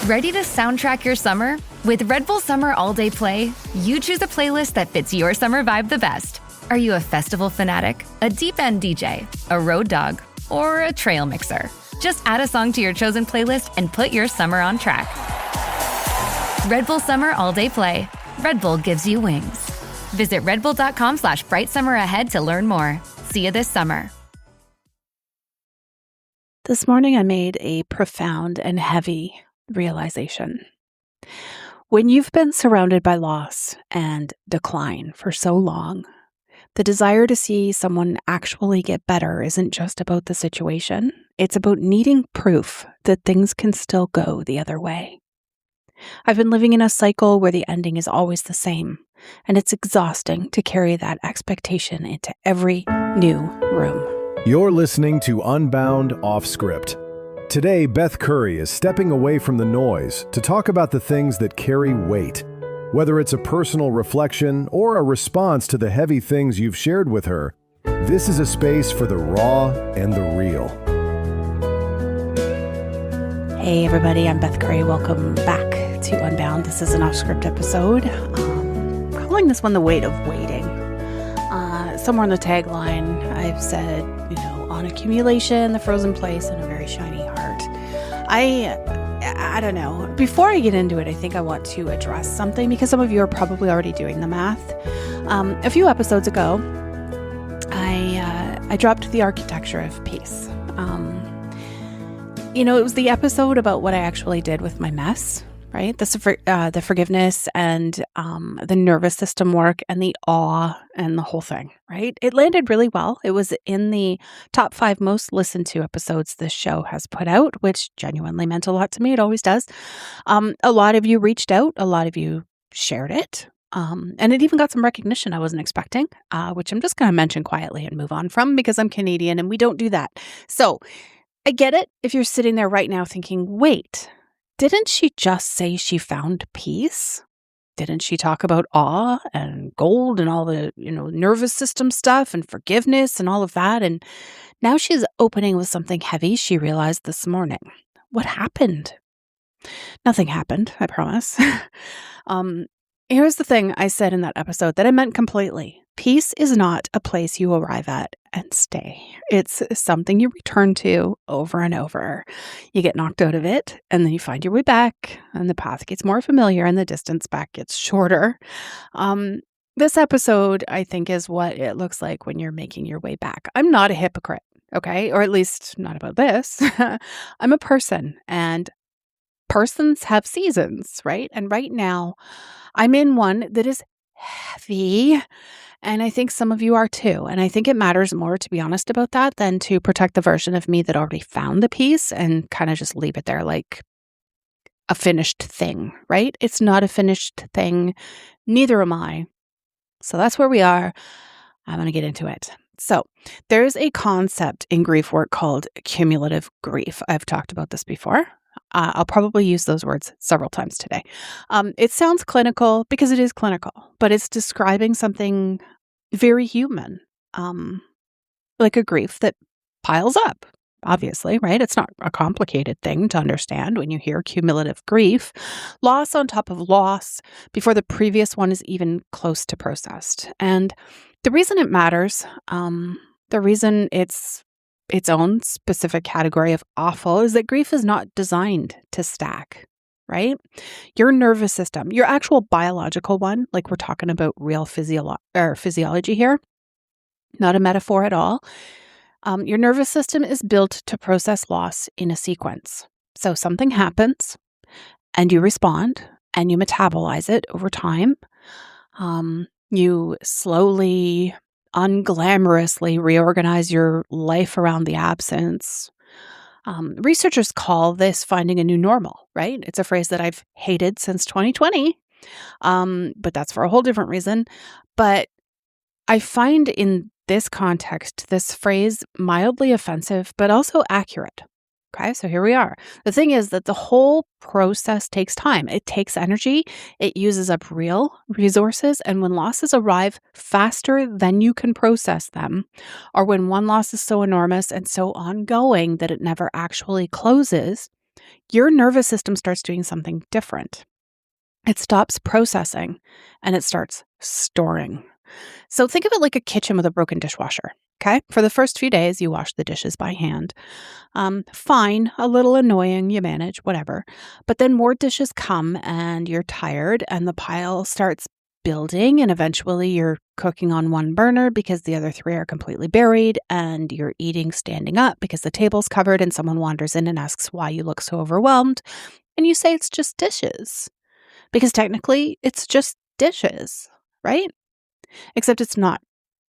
Ready to soundtrack your summer? With Red Bull Summer All Day Play, you choose a playlist that fits your summer vibe the best. Are you a festival fanatic, a deep end DJ, a road dog, or a trail mixer? Just add a song to your chosen playlist and put your summer on track. Red Bull Summer All Day Play. Red Bull gives you wings. Visit redbull.com/brightsummer ahead to learn more. See you this summer. This morning I made a profound and heavy realization. When you've been surrounded by loss and decline for so long, the desire to see someone actually get better isn't just about the situation. It's about needing proof that things can still go the other way. I've been living in a cycle where the ending is always the same, and it's exhausting to carry that expectation into every new room. You're listening to Unbound Off Script. Today, Beth Curry is stepping away from the noise to talk about the things that carry weight. Whether it's a personal reflection or a response to the heavy things you've shared with her, this is a space for the raw and the real. Hey everybody, I'm Beth Curry. Welcome back to Unbound. This is an off-script episode. Calling this one The Weight of Waiting. Somewhere in the tagline, I've said, on accumulation, the frozen place, and a very shiny heart. I don't know. Before I get into it, I think I want to address something because some of you are probably already doing the math. A few episodes ago, I dropped the architecture of peace. It was the episode about what I actually did with my mess, right? The forgiveness and the nervous system work and the awe and the whole thing, right? It landed really well. It was in the top 5 most listened to episodes this show has put out, which genuinely meant a lot to me. It always does. A lot of you reached out. A lot of you shared it. And it even got some recognition I wasn't expecting, which I'm just going to mention quietly and move on from because I'm Canadian and we don't do that. So I get it if you're sitting there right now thinking, wait, didn't she just say she found peace? Didn't she talk about awe and gold and all the, nervous system stuff and forgiveness and all of that? And now she's opening with something heavy she realized this morning. What happened? Nothing happened, I promise. Here's the thing I said in that episode that I meant completely. Peace is not a place you arrive at and stay. It's something you return to over and over. You get knocked out of it, and then you find your way back, and the path gets more familiar, and the distance back gets shorter. This episode, I think, is what it looks like when you're making your way back. I'm not a hypocrite, okay? Or at least not about this. I'm a person, and persons have seasons, right? And right now, I'm in one that is heavy. And I think some of you are too. And I think it matters more to be honest about that than to protect the version of me that already found the peace and kind of just leave it there like a finished thing, right? It's not a finished thing. Neither am I. So that's where we are. I'm going to get into it. So there's a concept in grief work called cumulative grief. I've talked about this before. I'll probably use those words several times today. It sounds clinical because it is clinical, but it's describing something very human, like a grief that piles up, obviously, right? It's not a complicated thing to understand when you hear cumulative grief. Loss on top of loss before the previous one is even close to processed. And the reason it matters, the reason it's its own specific category of awful is that grief is not designed to stack, right? Your nervous system, your actual biological one, like we're talking about real physiology here, not a metaphor at all. Your nervous system is built to process loss in a sequence. So something happens and you respond and you metabolize it over time. You slowly, unglamorously reorganize your life around the absence. Researchers call this finding a new normal, right? It's a phrase that I've hated since 2020, but that's for a whole different reason. But I find in this context, this phrase mildly offensive, but also accurate. Okay, so here we are. The thing is that the whole process takes time. It takes energy. It uses up real resources. And when losses arrive faster than you can process them, or when one loss is so enormous and so ongoing that it never actually closes, your nervous system starts doing something different. It stops processing and it starts storing. So think of it like a kitchen with a broken dishwasher. Okay. For the first few days, you wash the dishes by hand. Fine, a little annoying, you manage, whatever. But then more dishes come and you're tired and the pile starts building, and eventually you're cooking on one burner because the other three are completely buried, and you're eating standing up because the table's covered and someone wanders in and asks why you look so overwhelmed. And you say it's just dishes because technically it's just dishes, right? Except it's not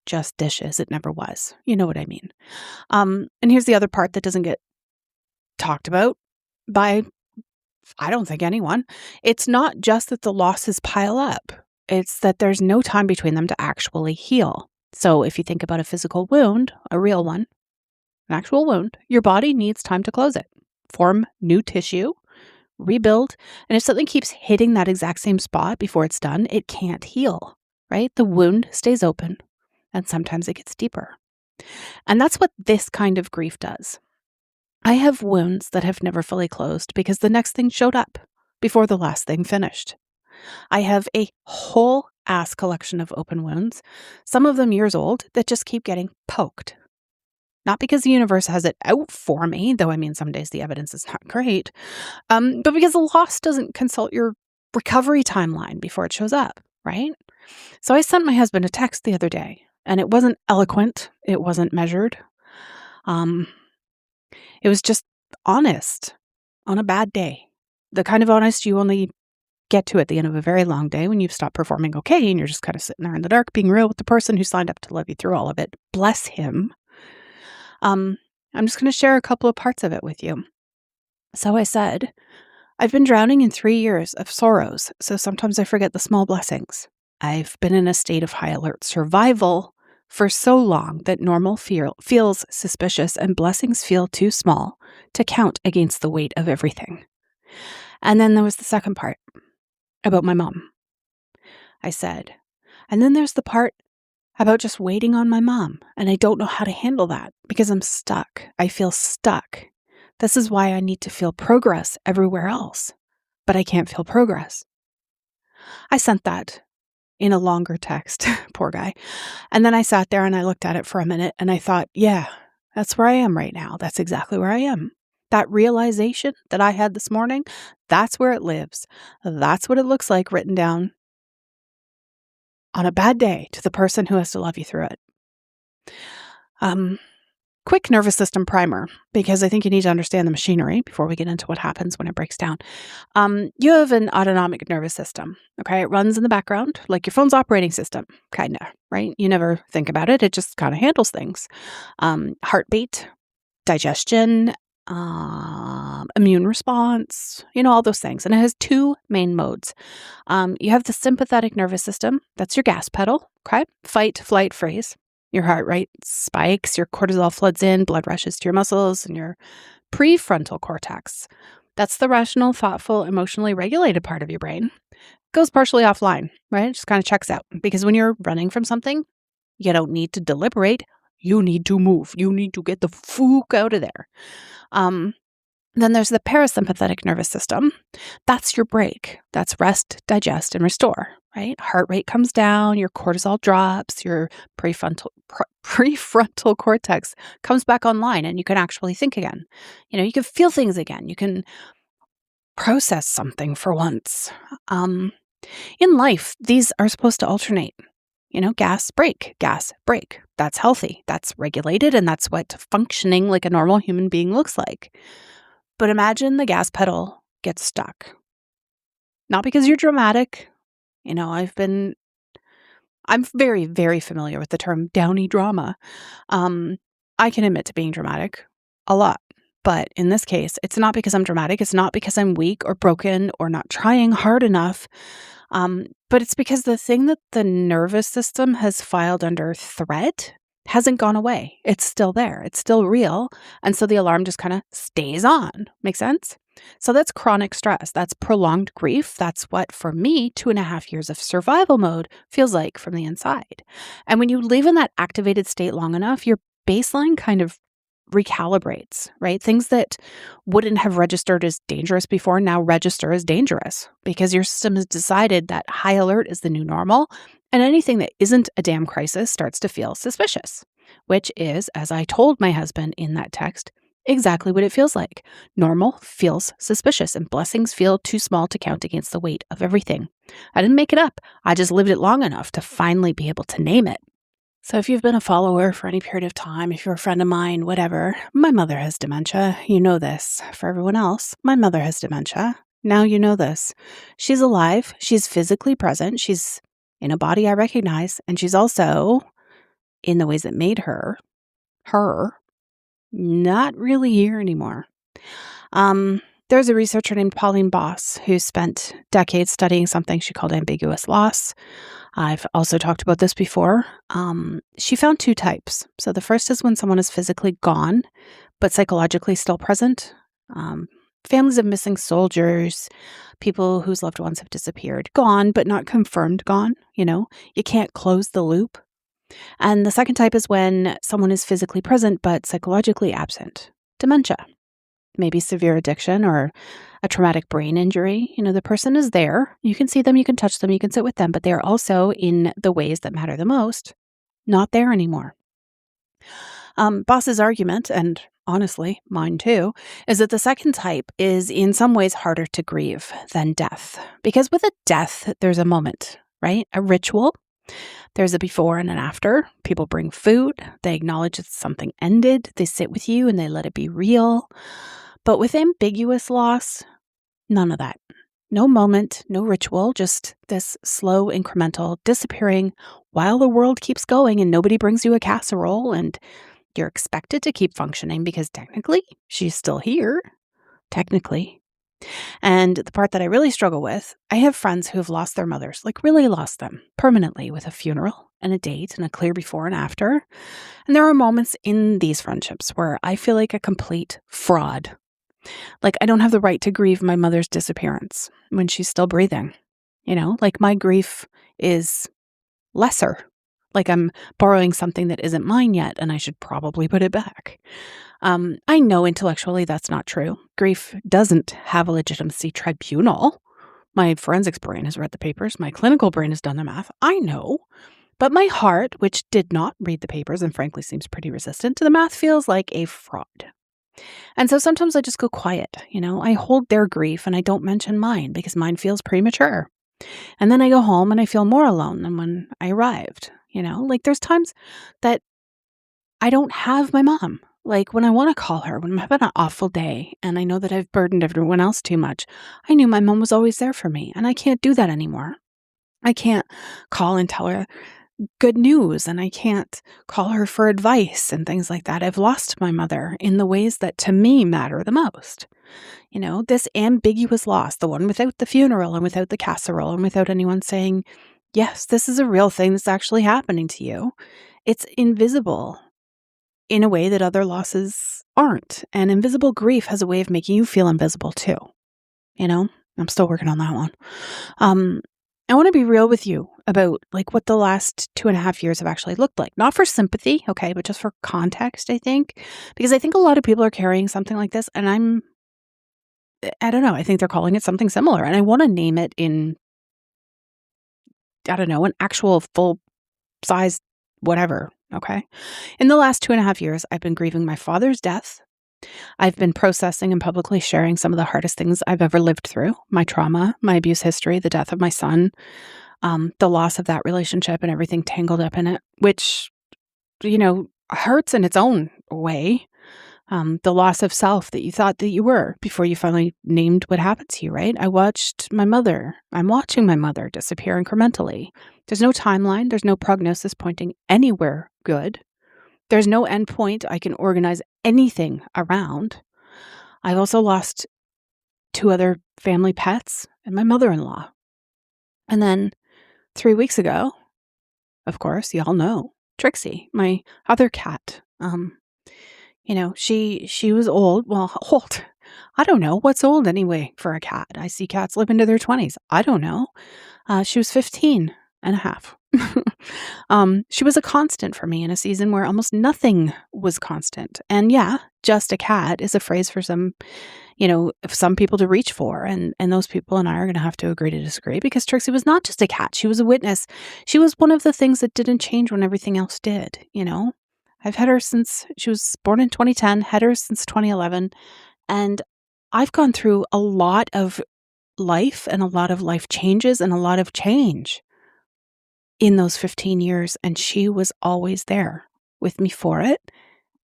just dishes. It never was. You know what I mean? And here's the other part that doesn't get talked about by, I don't think, anyone. It's not just that the losses pile up. It's that there's no time between them to actually heal. So if you think about a physical wound, a real one, an actual wound, your body needs time to close it, form new tissue, rebuild. And if something keeps hitting that exact same spot before it's done, it can't heal, right? The wound stays open and sometimes it gets deeper. And that's what this kind of grief does. I have wounds that have never fully closed because the next thing showed up before the last thing finished. I have a whole ass collection of open wounds, some of them years old, that just keep getting poked. Not because the universe has it out for me, though I mean some days the evidence is not great, but because the loss doesn't consult your recovery timeline before it shows up, right? So I sent my husband a text the other day, and it wasn't eloquent, it wasn't measured. It was just honest on a bad day. The kind of honest you only get to at the end of a very long day when you've stopped performing okay and you're just kind of sitting there in the dark being real with the person who signed up to love you through all of it. Bless him. I'm just going to share a couple of parts of it with you. So I said, I've been drowning in 3 years of sorrows, so sometimes I forget the small blessings. I've been in a state of high alert survival for so long that normal feels suspicious and blessings feel too small to count against the weight of everything. And then there was the second part about my mom. I said, and then there's the part about just waiting on my mom, and I don't know how to handle that because I'm stuck. I feel stuck. This is why I need to feel progress everywhere else, but I can't feel progress. I sent that in a longer text, poor guy. And then I sat there and I looked at it for a minute and I thought, yeah, that's where I am right now. That's exactly where I am. That realization that I had this morning, that's where it lives. That's what it looks like written down on a bad day to the person who has to love you through it. Quick nervous system primer, because I think you need to understand the machinery before we get into what happens when it breaks down. You have an autonomic nervous system, okay? It runs in the background like your phone's operating system, kind of, right? You never think about it. It just kind of handles things. Heartbeat, digestion, immune response, all those things. And it has two main modes. You have the sympathetic nervous system. That's your gas pedal, okay? Fight, flight, freeze. Your heart rate spikes, your cortisol floods in, blood rushes to your muscles, and your prefrontal cortex. That's the rational, thoughtful, emotionally regulated part of your brain. Goes partially offline, right? It just kind of checks out. Because when you're running from something, you don't need to deliberate. You need to move. You need to get the fuck out of there. Then there's the parasympathetic nervous system. That's your break. That's rest, digest, and restore, right? Heart rate comes down, your cortisol drops, your prefrontal cortex comes back online, and you can actually think again. You can feel things again. You can process something for once. In life, these are supposed to alternate. Gas, break, gas, break. That's healthy. That's regulated, and that's what functioning like a normal human being looks like. But imagine the gas pedal gets stuck. Not because you're dramatic. I'm very, very familiar with the term downy drama. I can admit to being dramatic a lot. But in this case, it's not because I'm dramatic. It's not because I'm weak or broken or not trying hard enough. But it's because the thing that the nervous system has filed under threat hasn't gone away. It's still there. It's still real. And so the alarm just kind of stays on. Make sense? So that's chronic stress. That's prolonged grief. That's what, for me, 2.5 years of survival mode feels like from the inside. And when you live in that activated state long enough, your baseline kind of recalibrates, right? Things that wouldn't have registered as dangerous before now register as dangerous because your system has decided that high alert is the new normal, and anything that isn't a damn crisis starts to feel suspicious, which is, as I told my husband in that text, exactly what it feels like. Normal feels suspicious, and blessings feel too small to count against the weight of everything. I didn't make it up. I just lived it long enough to finally be able to name it. So if you've been a follower for any period of time, if you're a friend of mine, whatever, my mother has dementia. You know this. For everyone else, my mother has dementia. Now you know this. She's alive. She's physically present. She's in a body I recognize. And she's also, in the ways that made her, not really here anymore. There's a researcher named Pauline Boss who spent decades studying something she called ambiguous loss. I've also talked about this before. She found two types. So the first is when someone is physically gone, but psychologically still present. Families of missing soldiers, people whose loved ones have disappeared, gone, but not confirmed gone. You can't close the loop. And the second type is when someone is physically present, but psychologically absent. Dementia. Maybe severe addiction or a traumatic brain injury. The person is there. You can see them, you can touch them, you can sit with them, but they're also, in the ways that matter the most, not there anymore. Boss's argument, and honestly, mine too, is that the second type is in some ways harder to grieve than death. Because with a death, there's a moment, right? A ritual. There's a before and an after. People bring food. They acknowledge that something ended. They sit with you and they let it be real. But with ambiguous loss, none of that. No moment, no ritual, just this slow, incremental disappearing while the world keeps going and nobody brings you a casserole and you're expected to keep functioning because technically she's still here. Technically. And the part that I really struggle with, I have friends who have lost their mothers, like really lost them permanently, with a funeral and a date and a clear before and after. And there are moments in these friendships where I feel like a complete fraud. Like I don't have the right to grieve my mother's disappearance when she's still breathing. Like my grief is lesser. Like I'm borrowing something that isn't mine yet and I should probably put it back. I know intellectually that's not true. Grief doesn't have a legitimacy tribunal. My forensics brain has read the papers. My clinical brain has done the math. I know. But my heart, which did not read the papers and frankly seems pretty resistant to the math, feels like a fraud. And so sometimes I just go quiet. I hold their grief and I don't mention mine because mine feels premature. And then I go home and I feel more alone than when I arrived. Like there's times that I don't have my mom. Like when I want to call her, when I'm having an awful day and I know that I've burdened everyone else too much, I knew my mom was always there for me and I can't do that anymore. I can't call and tell her good news and I can't call her for advice and things like that. I've lost my mother in the ways that to me matter the most. This ambiguous loss, the one without the funeral and without the casserole and without anyone saying, yes, this is a real thing that's actually happening to you. It's invisible in a way that other losses aren't. And invisible grief has a way of making you feel invisible too. I'm still working on that one. I want to be real with you about like what the last 2.5 years have actually looked like. Not for sympathy, okay, but just for context, I think. Because I think a lot of people are carrying something like this and I don't know, I think they're calling it something similar. And I want to name it in, an actual full size whatever, okay? In the last 2.5 years, I've been grieving my father's death. I've been processing and publicly sharing some of the hardest things I've ever lived through. My trauma, my abuse history, the death of my son, the loss of that relationship and everything tangled up in it, which, hurts in its own way. The loss of self that you thought that you were before you finally named what happened to you, right? I'm watching my mother disappear incrementally. There's no timeline. There's no prognosis pointing anywhere good. There's no endpoint I can organize anything around. I've also lost 2 other family pets and my mother-in-law. And then 3 weeks ago, of course, y'all know, Trixie, my other cat. She was old. Well, old. I don't know. What's old anyway for a cat? I see cats live into their 20s. I don't know. She was 15 and a half She was a constant for me in a season where almost nothing was constant. And yeah, just a cat is a phrase for some people to reach for. And those people and I are going to have to agree to disagree, because Trixie was not just a cat. She was a witness. She was one of the things that didn't change when everything else did. I've had her since she was born in 2010, had her since 2011. And I've gone through a lot of life and a lot of life changes and a lot of change in those 15 years. And she was always there with me for it.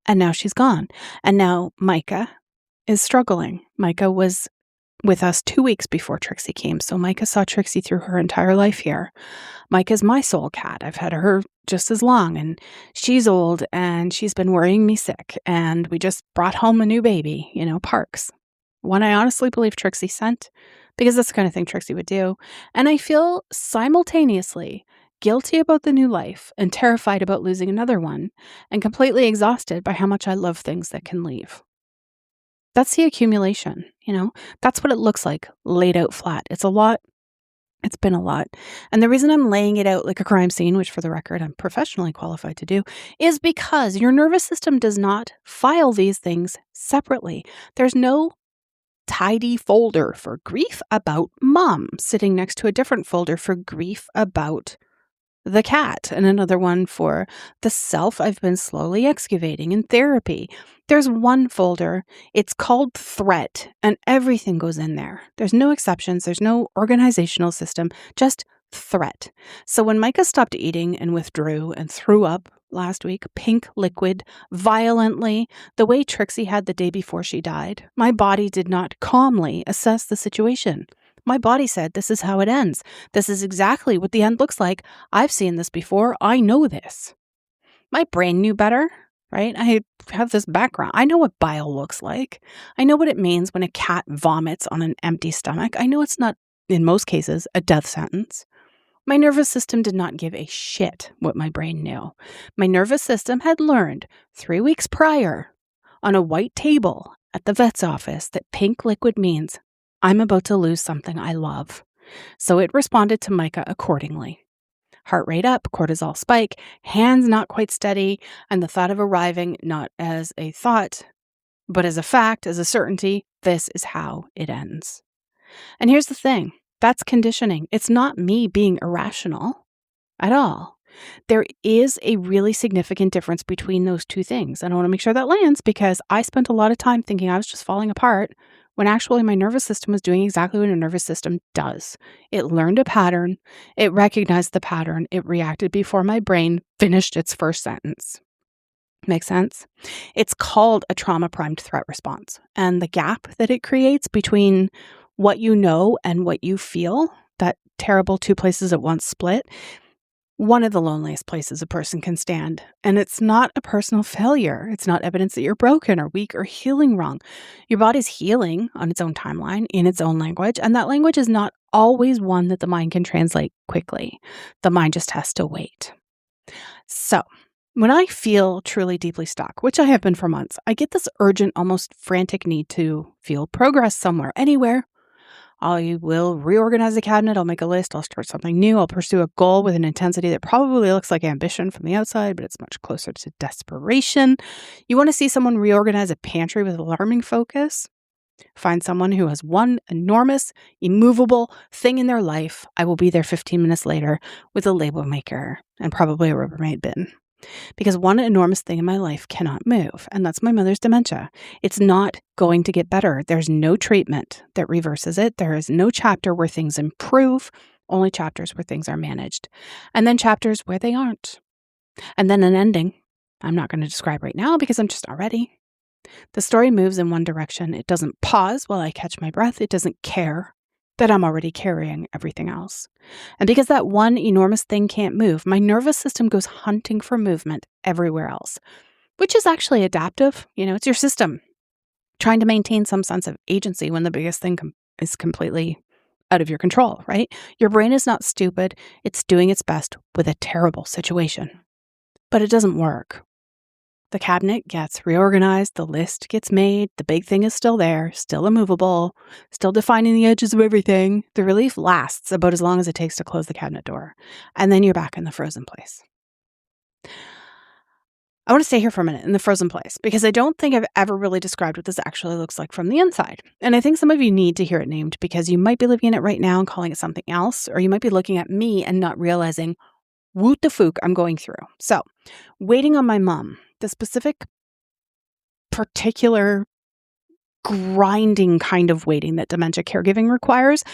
And now she's gone. And now Micah is struggling. Micah was with us 2 weeks before Trixie came. So Micah saw Trixie through her entire life here. Micah's my soul cat. I've had her just as long, and she's old and she's been worrying me sick. And we just brought home a new baby, Parks. One I honestly believe Trixie sent, because that's the kind of thing Trixie would do. And I feel simultaneously guilty about the new life and terrified about losing another one, and completely exhausted by how much I love things that can leave. That's the accumulation, that's what it looks like laid out flat. It's a lot. It's been a lot. And the reason I'm laying it out like a crime scene, which for the record, I'm professionally qualified to do, is because your nervous system does not file these things separately. There's no tidy folder for grief about mom sitting next to a different folder for grief about the cat, and another one for the self I've been slowly excavating in therapy. There's one folder. It's called threat, and everything goes in there. There's no exceptions. There's no organizational system, just threat. So when Micah stopped eating and withdrew and threw up last week, pink liquid, violently, the way Trixie had the day before she died, my body did not calmly assess the situation. My body said, this is how it ends. This is exactly what the end looks like. I've seen this before. I know this. My brain knew better, right? I have this background. I know what bile looks like. I know what it means when a cat vomits on an empty stomach. I know it's not, in most cases, a death sentence. My nervous system did not give a shit what my brain knew. My nervous system had learned 3 weeks prior on a white table at the vet's office that pink liquid means I'm about to lose something I love. So it responded to Micah accordingly. Heart rate up, cortisol spike, hands not quite steady, and the thought of arriving not as a thought, but as a fact, as a certainty, this is how it ends. And here's the thing, that's conditioning. It's not me being irrational at all. There is a really significant difference between those two things. And I want to make sure that lands, because I spent a lot of time thinking I was just falling apart when actually my nervous system was doing exactly what a nervous system does. It learned a pattern, it recognized the pattern, it reacted before my brain finished its first sentence. Make sense? It's called a trauma-primed threat response. And the gap that it creates between what you know and what you feel, that terrible two places at once split, one of the loneliest places a person can stand. And it's not a personal failure. It's not evidence that you're broken or weak or healing wrong. Your body's healing on its own timeline, in its own language. And that language is not always one that the mind can translate quickly. The mind just has to wait. So when I feel truly deeply stuck, which I have been for months, I get this urgent, almost frantic need to feel progress somewhere, anywhere. I will reorganize the cabinet. I'll make a list. I'll start something new. I'll pursue a goal with an intensity that probably looks like ambition from the outside, but it's much closer to desperation. You want to see someone reorganize a pantry with alarming focus? Find someone who has one enormous, immovable thing in their life. I will be there 15 minutes later with a label maker and probably a Rubbermaid bin. Because one enormous thing in my life cannot move, and that's my mother's dementia. It's not going to get better. There's no treatment that reverses it. There is no chapter where things improve, only chapters where things are managed, and then chapters where they aren't. And then an ending I'm not going to describe right now because I'm just not ready. The story moves in one direction. It doesn't pause while I catch my breath. It doesn't care that I'm already carrying everything else. And because that one enormous thing can't move, my nervous system goes hunting for movement everywhere else, which is actually adaptive. It's your system trying to maintain some sense of agency when the biggest thing is completely out of your control, right? Your brain is not stupid. It's doing its best with a terrible situation, but it doesn't work. The cabinet gets reorganized, the list gets made, the big thing is still there, still immovable, still defining the edges of everything. The relief lasts about as long as it takes to close the cabinet door. And then you're back in the frozen place. I want to stay here for a minute in the frozen place because I don't think I've ever really described what this actually looks like from the inside. And I think some of you need to hear it named because you might be living in it right now and calling it something else, or you might be looking at me and not realizing what the fuck I'm going through. So, waiting on my mom, the specific, particular, grinding kind of waiting that dementia caregiving requires,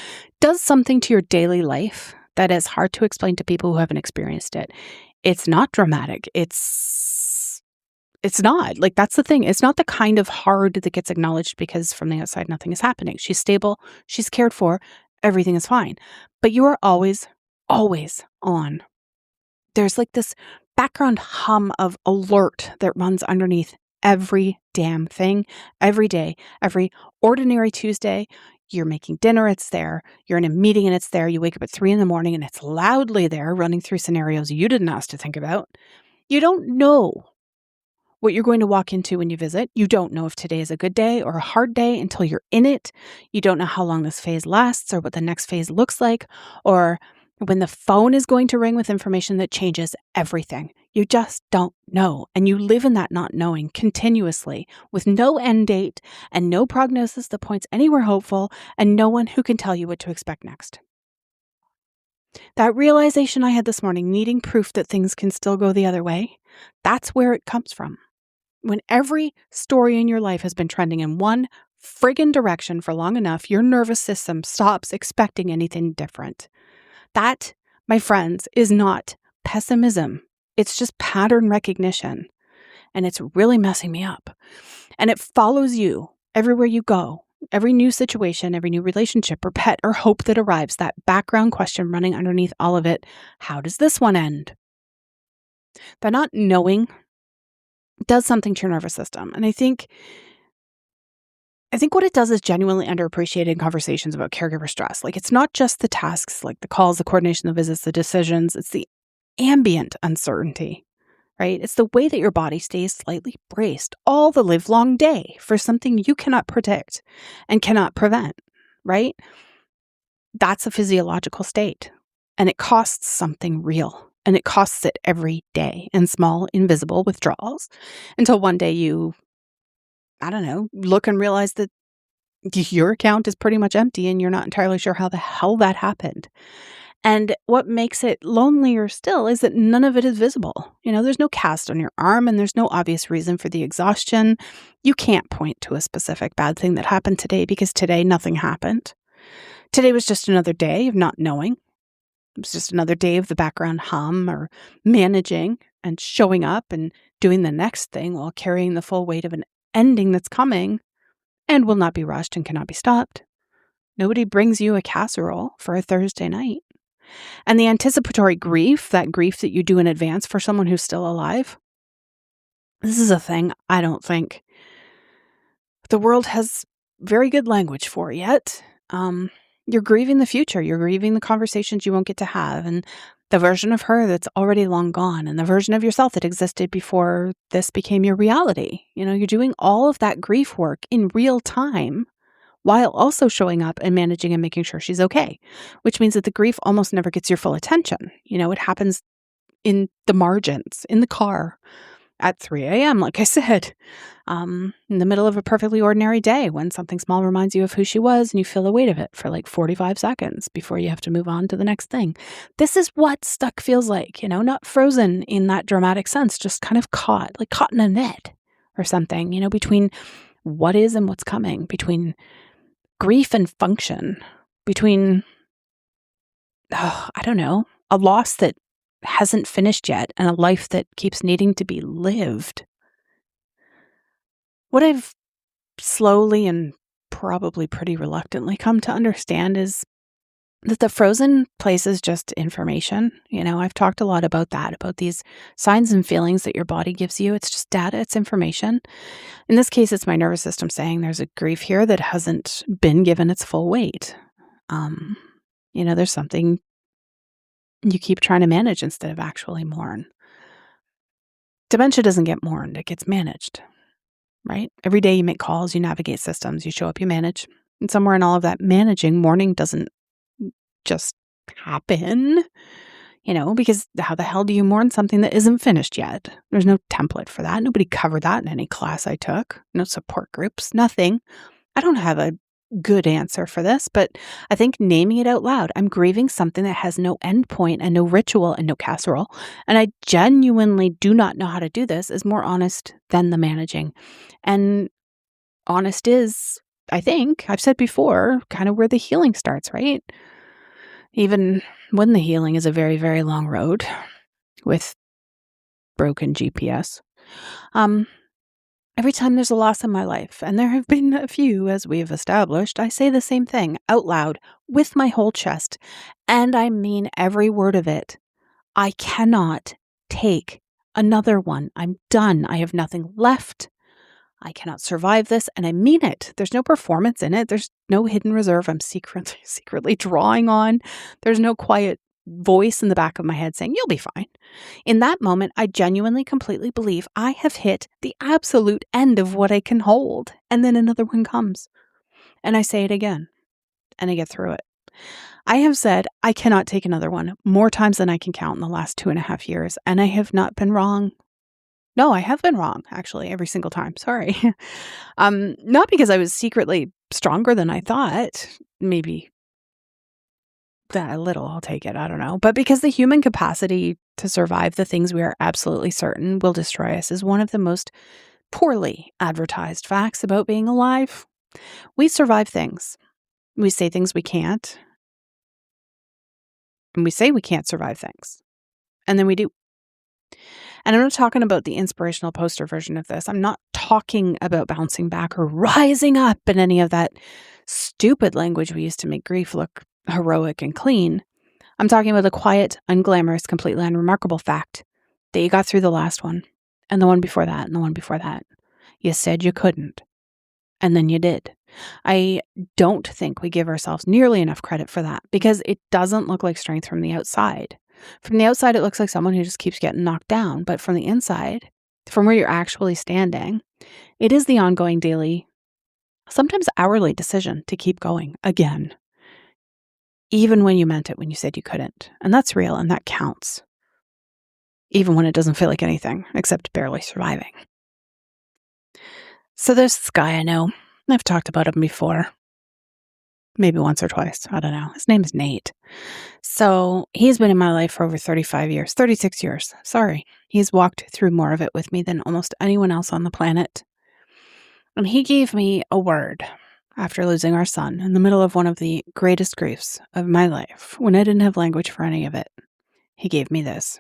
does something to your daily life that is hard to explain to people who haven't experienced it. It's not dramatic. It's not. Like, that's the thing. It's not the kind of hard that gets acknowledged because from the outside, nothing is happening. She's stable. She's cared for. Everything is fine. But you are always, always on. There's like this background hum of alert that runs underneath every damn thing, every day, every ordinary Tuesday. You're making dinner, it's there. You're in a meeting and it's there. You wake up at 3 a.m. and it's loudly there, running through scenarios you didn't ask to think about. You don't know what you're going to walk into when you visit. You don't know if today is a good day or a hard day until you're in it. You don't know how long this phase lasts or what the next phase looks like, or when the phone is going to ring with information that changes everything. You just don't know. And you live in that not knowing continuously with no end date and no prognosis that points anywhere hopeful and no one who can tell you what to expect next. That realization I had this morning, needing proof that things can still go the other way, that's where it comes from. When every story in your life has been trending in one friggin' direction for long enough, your nervous system stops expecting anything different. That, my friends, is not pessimism. It's just pattern recognition. And it's really messing me up. And it follows you everywhere you go. Every new situation, every new relationship or pet or hope that arrives, that background question running underneath all of it, how does this one end? That not knowing does something to your nervous system. And I think what it does is genuinely underappreciated in conversations about caregiver stress. Like, it's not just the tasks, like the calls, the coordination, the visits, the decisions. It's the ambient uncertainty, right? It's the way that your body stays slightly braced all the livelong day for something you cannot predict and cannot prevent, right? That's a physiological state. And it costs something real. And it costs it every day in small, invisible withdrawals until one day you, I don't know, look and realize that your account is pretty much empty and you're not entirely sure how the hell that happened. And what makes it lonelier still is that none of it is visible. You know, there's no cast on your arm and there's no obvious reason for the exhaustion. You can't point to a specific bad thing that happened today because today nothing happened. Today was just another day of not knowing. It was just another day of the background hum or managing and showing up and doing the next thing while carrying the full weight of an ending that's coming and will not be rushed and cannot be stopped. Nobody brings you a casserole for a Thursday night. And the anticipatory grief, that grief that you do in advance for someone who's still alive, this is a thing I don't think the world has very good language for yet. You're grieving the future. You're grieving the conversations you won't get to have and the version of her that's already long gone and the version of yourself that existed before this became your reality. You know, you're doing all of that grief work in real time while also showing up and managing and making sure she's okay, which means that the grief almost never gets your full attention. You know, it happens in the margins, in the car at 3 a.m., like I said, in the middle of a perfectly ordinary day when something small reminds you of who she was and you feel the weight of it for like 45 seconds before you have to move on to the next thing. This is what stuck feels like, you know, not frozen in that dramatic sense, just kind of caught, like caught in a net or something, you know, between what is and what's coming, between grief and function, between, I don't know, a loss that hasn't finished yet and a life that keeps needing to be lived. What I've slowly and probably pretty reluctantly come to understand is that the frozen place is just information. You know, I've talked a lot about that, about these signs and feelings that your body gives you. It's just data, it's information. In this case, it's my nervous system saying there's a grief here that hasn't been given its full weight. You know, there's something you keep trying to manage instead of actually mourn. Dementia doesn't get mourned, it gets managed, right? Every day you make calls, you navigate systems, you show up, you manage. And somewhere in all of that managing, mourning doesn't just happen, because how the hell do you mourn something that isn't finished yet? There's no template for that. Nobody covered that in any class I took. No support groups, nothing. I don't have a good answer for this, but I think naming it out loud, I'm grieving something that has no end point and no ritual and no casserole. And I genuinely do not know how to do this is more honest than the managing. And honest is, I think, I've said before, kind of where the healing starts, right? Even when the healing is a very, very long road with broken GPS. Every time there's a loss in my life, and there have been a few, as we've established, I say the same thing out loud with my whole chest, and I mean every word of it. I cannot take another one. I'm done. I have nothing left. I cannot survive this, and I mean it. There's no performance in it. There's no hidden reserve I'm secretly drawing on. There's no quiet voice in the back of my head saying, you'll be fine. In that moment, I genuinely, completely believe I have hit the absolute end of what I can hold. And then another one comes. And I say it again. And I get through it. I have said I cannot take another one more times than I can count in the last 2.5 years. And I have not been wrong. No, I have been wrong, actually, every single time. Sorry. Not because I was secretly stronger than I thought. Maybe that a little, I'll take it. I don't know. But because the human capacity to survive the things we are absolutely certain will destroy us is one of the most poorly advertised facts about being alive. We survive things. We say things we can't. And we say we can't survive things. And then we do. And I'm not talking about the inspirational poster version of this. I'm not talking about bouncing back or rising up in any of that stupid language we used to make grief look heroic and clean. I'm talking about the quiet, unglamorous, completely unremarkable fact that you got through the last one, and the one before that, and the one before that. You said you couldn't, and then you did. I don't think we give ourselves nearly enough credit for that because it doesn't look like strength from the outside. From the outside, it looks like someone who just keeps getting knocked down. But from the inside, from where you're actually standing, it is the ongoing daily, sometimes hourly decision to keep going again. Even when you meant it, when you said you couldn't. And that's real and that counts. Even when it doesn't feel like anything except barely surviving. So there's this guy I know. I've talked about him before. Maybe once or twice. I don't know. His name is Nate. So he's been in my life for over 36 years. Sorry. He's walked through more of it with me than almost anyone else on the planet. And he gave me a word after losing our son in the middle of one of the greatest griefs of my life, when I didn't have language for any of it. He gave me this.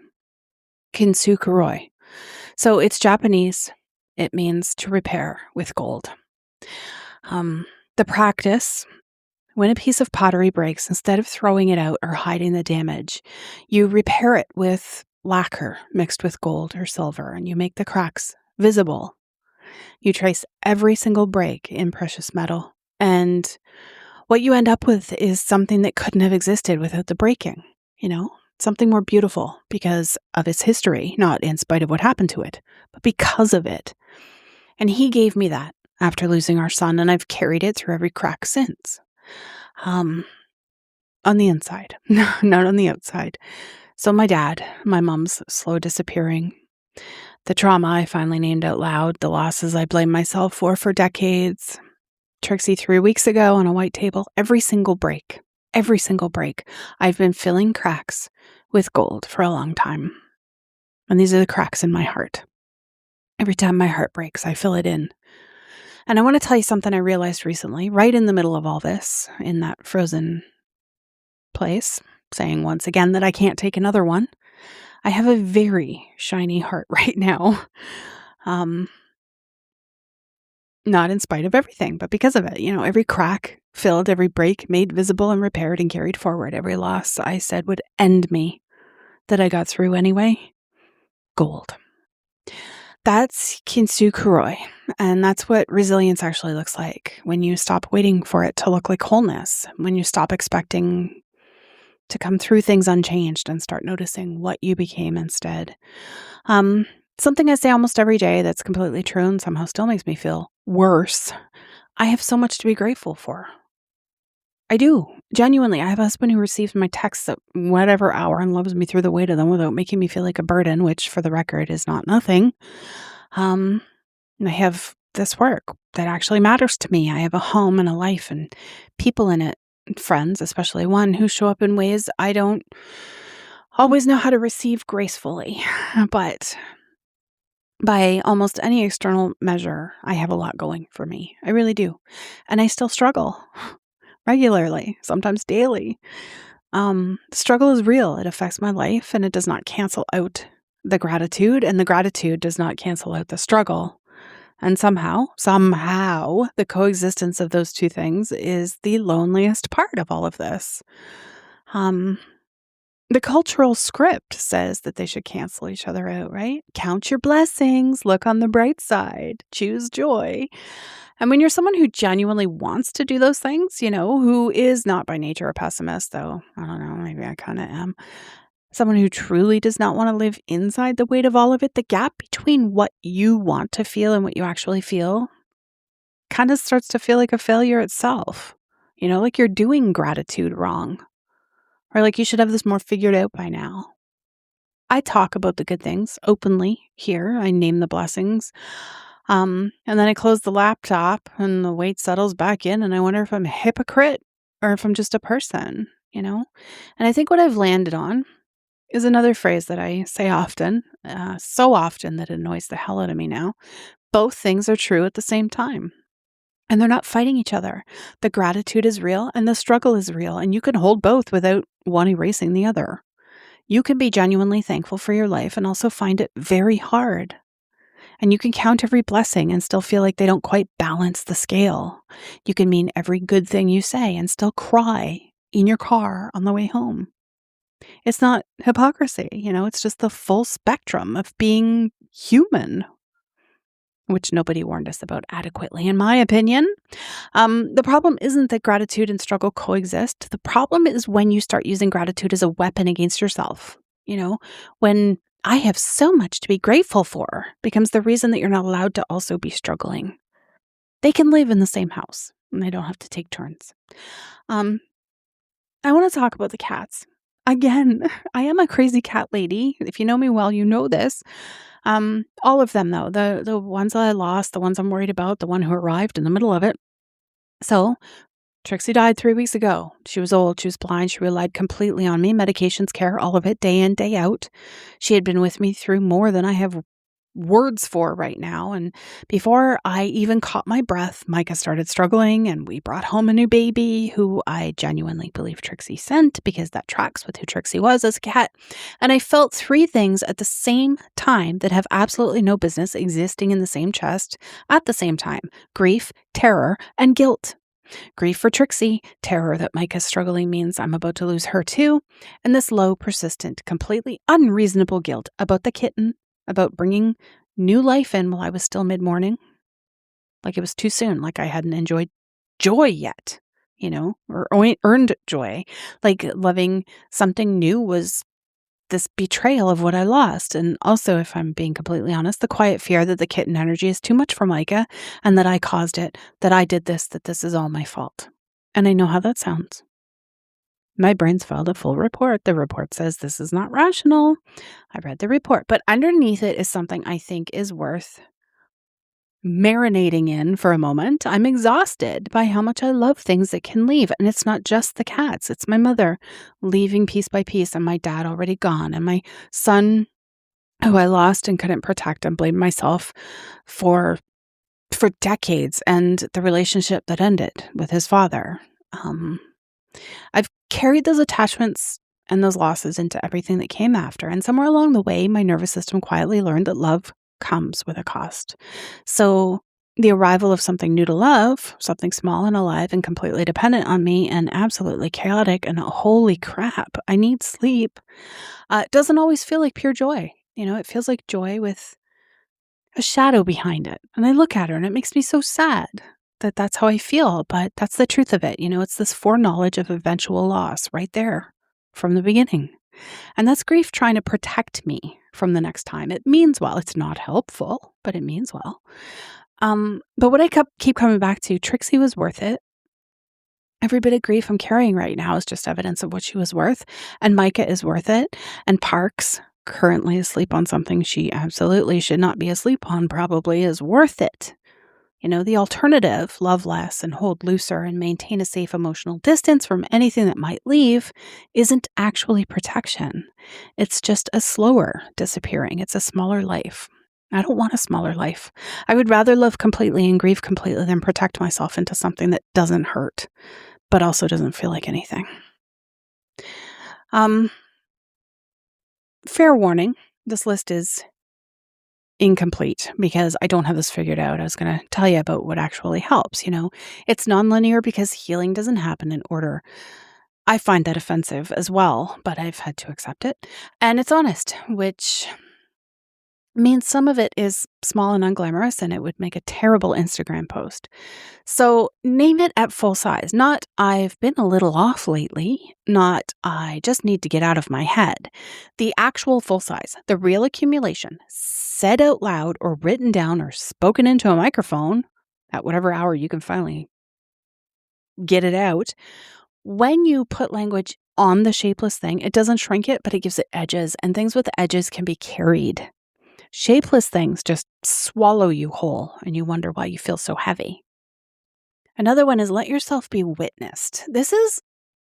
Kintsukuroi. So it's Japanese. It means to repair with gold. The practice, when a piece of pottery breaks, instead of throwing it out or hiding the damage, you repair it with lacquer mixed with gold or silver, and you make the cracks visible. You trace every single break in precious metal, and what you end up with is something that couldn't have existed without the breaking, something more beautiful because of its history, not in spite of what happened to it, but because of it. And he gave me that after losing our son, and I've carried it through every crack since. On the inside, not on the outside. So my dad, my mom's slow disappearing, the trauma I finally named out loud, the losses I blamed myself for decades, Trixie 3 weeks ago on a white table, every single break, I've been filling cracks with gold for a long time. And these are the cracks in my heart. Every time my heart breaks, I fill it in. And I want to tell you something I realized recently, right in the middle of all this, in that frozen place, saying once again that I can't take another one. I have a very shiny heart right now. Not in spite of everything, but because of it. Every crack filled, every break made visible and repaired and carried forward. Every loss I said would end me, that I got through anyway. Gold. That's kintsukuroi, and that's what resilience actually looks like. When you stop waiting for it to look like wholeness, when you stop expecting to come through things unchanged and start noticing what you became instead. Something I say almost every day that's completely true and somehow still makes me feel worse. I have so much to be grateful for. I do. Genuinely, I have a husband who receives my texts at whatever hour and loves me through the weight of them without making me feel like a burden, which for the record is not nothing. And I have this work that actually matters to me. I have a home and a life and people in it, and friends, especially one, who show up in ways I don't always know how to receive gracefully. But by almost any external measure, I have a lot going for me. I really do. And I still struggle regularly, sometimes daily. Struggle is real. It affects my life and it does not cancel out the gratitude, and the gratitude does not cancel out the struggle. And somehow, the coexistence of those two things is the loneliest part of all of this. The cultural script says that they should cancel each other out, right? Count your blessings, look on the bright side, choose joy. And when you're someone who genuinely wants to do those things, who is not by nature a pessimist, though, I don't know, maybe I kind of am, someone who truly does not want to live inside the weight of all of it, the gap between what you want to feel and what you actually feel kind of starts to feel like a failure itself. Like you're doing gratitude wrong. Or like you should have this more figured out by now. I talk about the good things openly here. I name the blessings. And then I close the laptop and the weight settles back in and I wonder if I'm a hypocrite or if I'm just a person, And I think what I've landed on is another phrase that I say often, so often that it annoys the hell out of me now. Both things are true at the same time. And they're not fighting each other. The gratitude is real and the struggle is real. And you can hold both without one erasing the other. You can be genuinely thankful for your life and also find it very hard. And you can count every blessing and still feel like they don't quite balance the scale. You can mean every good thing you say and still cry in your car on the way home. It's not hypocrisy, it's just the full spectrum of being human, which nobody warned us about adequately, in my opinion. The problem isn't that gratitude and struggle coexist. The problem is when you start using gratitude as a weapon against yourself. When I have so much to be grateful for becomes the reason that you're not allowed to also be struggling. They can live in the same house and they don't have to take turns. I want to talk about the cats. Again, I am a crazy cat lady. If you know me well, you know this. All of them, though, the ones that I lost, the ones I'm worried about, the one who arrived in the middle of it. So Trixie died 3 weeks ago. She was old. She was blind. She relied completely on me. Medications, care, all of it, day in, day out. She had been with me through more than I have words for right now. And before I even caught my breath, Micah started struggling and we brought home a new baby who I genuinely believe Trixie sent because that tracks with who Trixie was as a cat. And I felt 3 things at the same time that have absolutely no business existing in the same chest at the same time: grief, terror, and guilt. Grief for Trixie, terror that Micah's struggling means I'm about to lose her too, and this low, persistent, completely unreasonable guilt about the kitten, about bringing new life in while I was still mid-morning. Like it was too soon, like I hadn't enjoyed joy yet, or earned joy. Like loving something new was this betrayal of what I lost. And also, if I'm being completely honest, the quiet fear that the kitten energy is too much for Micah and that I caused it, that I did this, that this is all my fault. And I know how that sounds. My brain's filed a full report. The report says this is not rational. I read the report, but underneath it is something I think is worth marinating in for a moment. I'm exhausted by how much I love things that can leave. And it's not just the cats. It's my mother leaving piece by piece and my dad already gone and my son who I lost and couldn't protect and blamed myself for decades, and the relationship that ended with his father. I've carried those attachments and those losses into everything that came after. And somewhere along the way, my nervous system quietly learned that love comes with a cost. So the arrival of something new to love, something small and alive and completely dependent on me and absolutely chaotic and holy crap, I need sleep, doesn't always feel like pure joy. It feels like joy with a shadow behind it. And I look at her and it makes me so sad that that's how I feel, but that's the truth of it. It's this foreknowledge of eventual loss right there from the beginning. And that's grief trying to protect me from the next time. It means well. It's not helpful, but it means well. But what I keep coming back to, Trixie was worth it. Every bit of grief I'm carrying right now is just evidence of what she was worth. And Micah is worth it. And Parks, currently asleep on something she absolutely should not be asleep on, probably is worth it. The alternative, love less and hold looser and maintain a safe emotional distance from anything that might leave, isn't actually protection. It's just a slower disappearing. It's a smaller life. I don't want a smaller life. I would rather live completely and grieve completely than protect myself into something that doesn't hurt, but also doesn't feel like anything. Fair warning, this list is incomplete because I don't have this figured out. I was going to tell you about what actually helps. It's nonlinear because healing doesn't happen in order. I find that offensive as well, but I've had to accept it. And it's honest, which means some of it is small and unglamorous and it would make a terrible Instagram post. So name it at full size. Not I've been a little off lately, not I just need to get out of my head. The actual full size, the real accumulation, said out loud or written down or spoken into a microphone at whatever hour you can finally get it out. When you put language on the shapeless thing, it doesn't shrink it, but it gives it edges, and things with edges can be carried. Shapeless things just swallow you whole, and you wonder why you feel so heavy. Another one is let yourself be witnessed. This is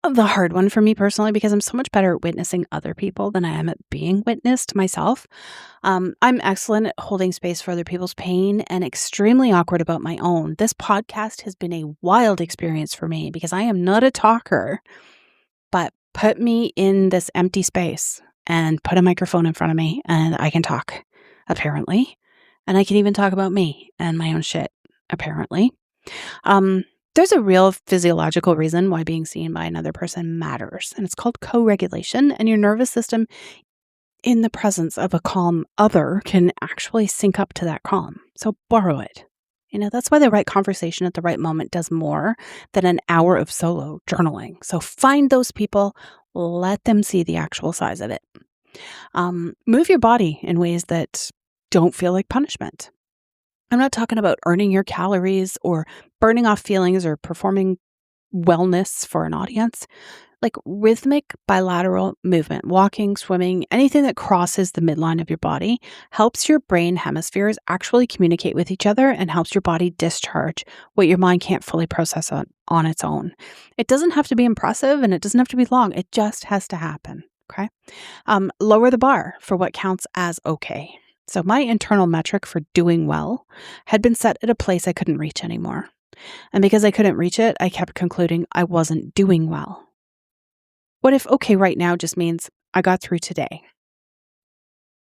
the hard one for me personally because I'm so much better at witnessing other people than I am at being witnessed myself. I'm excellent at holding space for other people's pain and extremely awkward about my own. This podcast has been a wild experience for me because I am not a talker, but put me in this empty space and put a microphone in front of me and I can talk, apparently. And I can even talk about me and my own shit, apparently. There's a real physiological reason why being seen by another person matters, and it's called co-regulation, and your nervous system in the presence of a calm other can actually sync up to that calm. So borrow it. That's why the right conversation at the right moment does more than an hour of solo journaling. So find those people, let them see the actual size of it. Move your body in ways that don't feel like punishment. I'm not talking about earning your calories or burning off feelings or performing wellness for an audience. Like rhythmic bilateral movement, walking, swimming, anything that crosses the midline of your body helps your brain hemispheres actually communicate with each other and helps your body discharge what your mind can't fully process on its own. It doesn't have to be impressive and it doesn't have to be long. It just has to happen. Okay. Lower the bar for what counts as okay. So my internal metric for doing well had been set at a place I couldn't reach anymore. And because I couldn't reach it, I kept concluding I wasn't doing well. What if okay right now just means I got through today?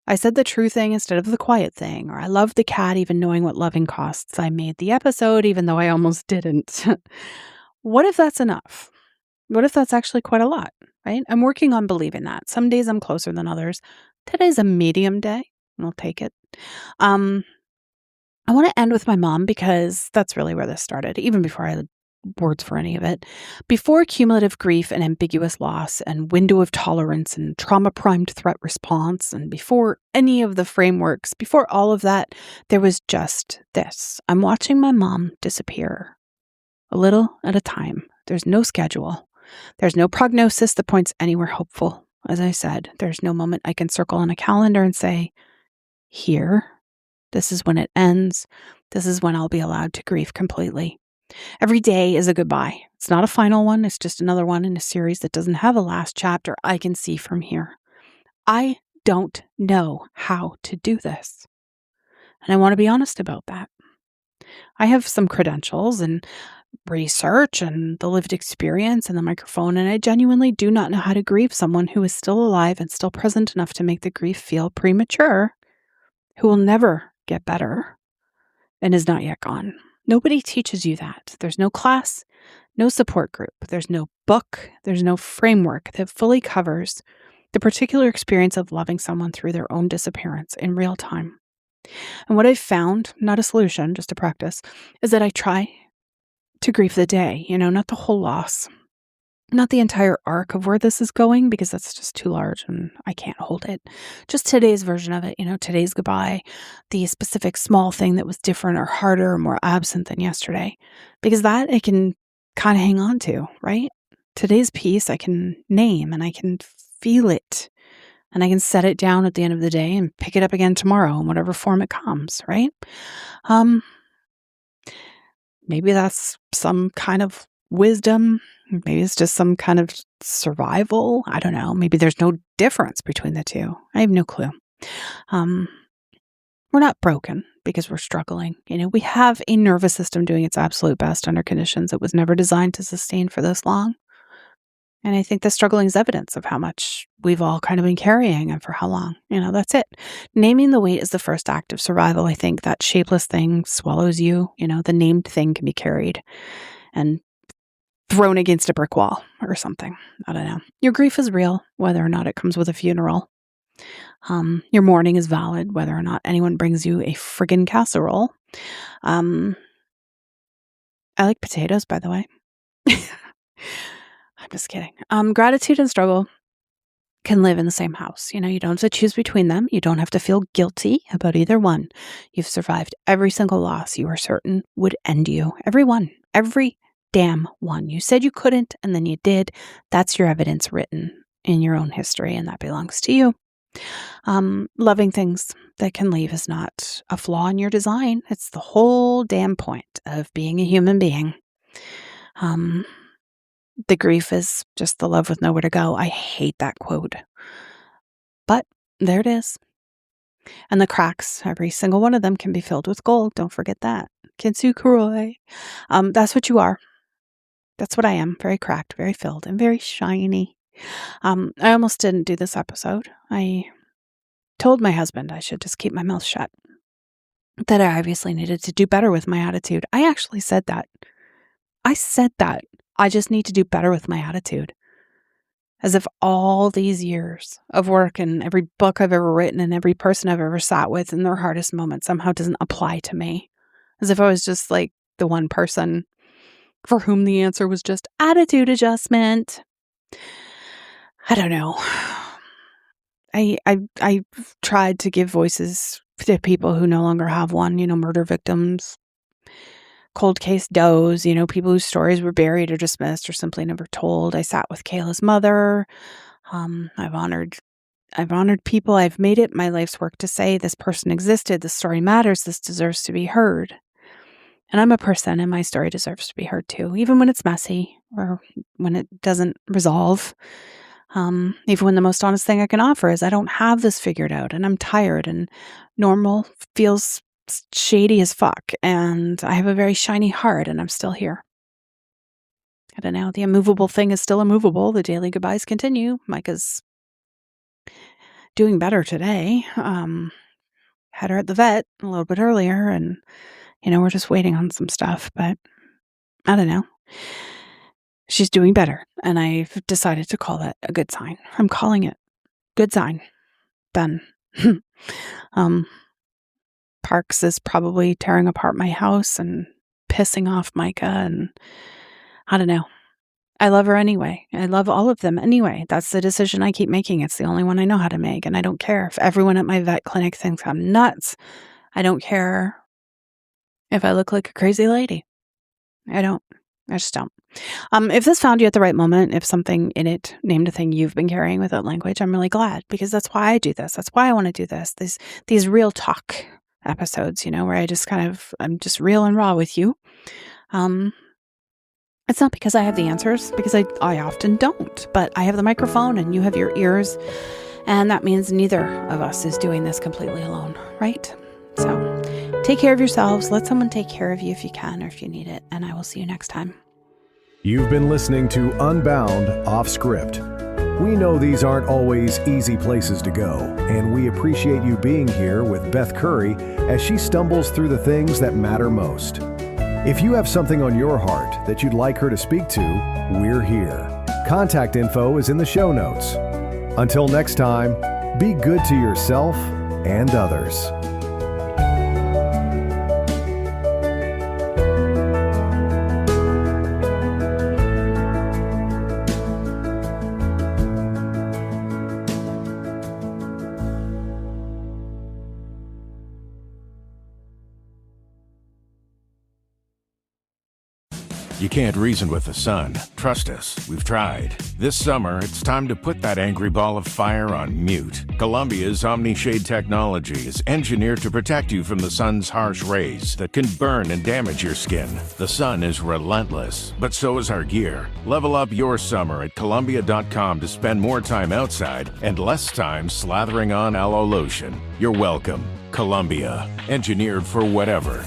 I said the true thing instead of the quiet thing, or I loved the cat even knowing what loving costs. I made the episode even though I almost didn't. What if that's enough? What if that's actually quite a lot, right? I'm working on believing that. Some days I'm closer than others. Today's a medium day. I'll take it. I want to end with my mom because that's really where this started, even before I had words for any of it. Before cumulative grief and ambiguous loss and window of tolerance and trauma-primed threat response, and before any of the frameworks, before all of that, there was just this. I'm watching my mom disappear, a little at a time. There's no schedule. There's no prognosis that points anywhere hopeful. As I said, there's no moment I can circle on a calendar and say, here, this is when it ends. This is when I'll be allowed to grieve completely. Every day is a goodbye. It's not a final one. It's just another one in a series that doesn't have a last chapter I can see from here. I don't know how to do this. And I want to be honest about that. I have some credentials and research and the lived experience and the microphone, and I genuinely do not know how to grieve someone who is still alive and still present enough to make the grief feel premature, who will never get better and is not yet gone. Nobody teaches you that. There's no class, no support group. There's no book. There's no framework that fully covers the particular experience of loving someone through their own disappearance in real time. And what I've found, not a solution, just a practice, is that I try to grieve the day, not the whole loss. Not the entire arc of where this is going, because that's just too large and I can't hold it. Just today's version of it, today's goodbye, the specific small thing that was different or harder or more absent than yesterday, because that I can kind of hang on to, right? Today's piece I can name and I can feel it and I can set it down at the end of the day and pick it up again tomorrow in whatever form it comes, right? Maybe that's some kind of wisdom. Maybe it's just some kind of survival. I don't know. Maybe there's no difference between the two. I have no clue. We're not broken because we're struggling. We have a nervous system doing its absolute best under conditions it was never designed to sustain for this long. And I think the struggling is evidence of how much we've all kind of been carrying and for how long. That's it. Naming the weight is the first act of survival. I think that shapeless thing swallows you. The named thing can be carried and thrown against a brick wall or something. I don't know. Your grief is real, whether or not it comes with a funeral. Your mourning is valid, whether or not anyone brings you a friggin' casserole. I like potatoes, by the way. I'm just kidding. Gratitude and struggle can live in the same house. You don't have to choose between them. You don't have to feel guilty about either one. You've survived every single loss you are certain would end you. Every one. Every damn one. You said you couldn't, and then you did. That's your evidence written in your own history, and that belongs to you. Loving things that can leave is not a flaw in your design. It's the whole damn point of being a human being. The grief is just the love with nowhere to go. I hate that quote. But there it is. And the cracks, every single one of them can be filled with gold. Don't forget that. Kintsukuroi. That's what you are. That's what I am. Very cracked, very filled, and very shiny. I almost didn't do this episode. I told my husband I should just keep my mouth shut. That I obviously needed to do better with my attitude. I actually said that. I said that. I just need to do better with my attitude. As if all these years of work and every book I've ever written and every person I've ever sat with in their hardest moments somehow doesn't apply to me. As if I was just like the one person for whom the answer was just attitude adjustment. I don't know. I tried to give voices to people who no longer have one, murder victims, cold case does, people whose stories were buried or dismissed or simply never told. I sat with Kayla's mother. I've honored people. I've made it my life's work to say this person existed, this story matters, this deserves to be heard. And I'm a person and my story deserves to be heard too, even when it's messy or when it doesn't resolve. Even when the most honest thing I can offer is I don't have this figured out and I'm tired and normal feels shady as fuck and I have a very shiny heart and I'm still here. I don't know. The immovable thing is still immovable. The daily goodbyes continue. Micah's doing better today. Had her at the vet a little bit earlier and, we're just waiting on some stuff, but I don't know. She's doing better and I've decided to call that a good sign. I'm calling it good sign. Done. Parks is probably tearing apart my house and pissing off Micah and I don't know. I love her anyway. I love all of them anyway. That's the decision I keep making. It's the only one I know how to make and I don't care if everyone at my vet clinic thinks I'm nuts. I don't care if I look like a crazy lady. I just don't. If this found you at the right moment, if something in it named a thing you've been carrying with that language, I'm really glad because that's why I do this. That's why I want to do this. These real talk episodes, where I just I'm just real and raw with you. It's not because I have the answers, because I often don't, but I have the microphone and you have your ears, and that means neither of us is doing this completely alone, right? So take care of yourselves. Let someone take care of you if you can or if you need it, and I will see you next time. You've been listening to Unbound Off Script. We know these aren't always easy places to go, and we appreciate you being here with Beth Curry as she stumbles through the things that matter most. If you have something on your heart that you'd like her to speak to, we're here. Contact info is in the show notes. Until next time, be good to yourself and others. You can't reason with the sun. Trust us, we've tried. This summer, it's time to put that angry ball of fire on mute. Columbia's Omni-Shade technology is engineered to protect you from the sun's harsh rays that can burn and damage your skin. The sun is relentless, but so is our gear. Level up your summer at Columbia.com to spend more time outside and less time slathering on aloe lotion. You're welcome. Columbia, engineered for whatever.